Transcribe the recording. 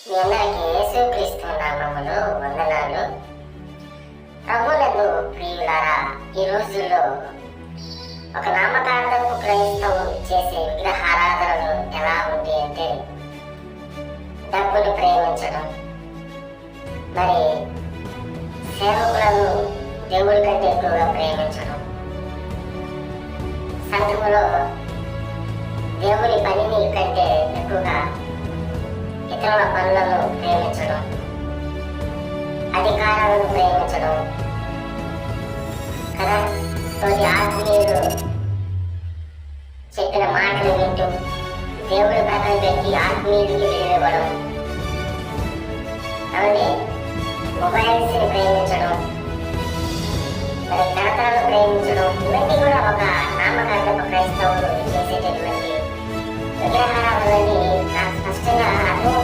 మీ అందరికీ యేసుక్రీస్తు నామములో వందనాలు. ప్రభువునందు ప్రియులారా, ఈ రోజుల్లో ఒక నామకార్థపు క్రైస్తవులు చేసే విగ్రహారాధనలు ఎలా ఉంది అంటే డబ్బులు ప్రేమించడం, మరి సేవకులను దేవుడి కంటే ఎక్కువగా ప్రేమించడం, సంఘములో దేవుని పనిని కంటే ఎక్కువగా ఇతరుల పనులను ప్రేమించడం, అధికారాలను ప్రేమించడం కదా. తోటి ఆత్మీయులు చెప్పిన మాటలు వింటూ దేవుడి పక్కన పెట్టి ఆత్మీయుడికి విలువివ్వడం, అలాగే మొబైల్స్ ని ప్రేమించడం, మరి కడతలను ప్రేమించడం, ఇవన్నీ కూడా ఒక నామకార్థపు క్రైస్తవులు చేసేటటువంటి విగ్రహారాధనని నాకు స్పష్టంగా అర్థం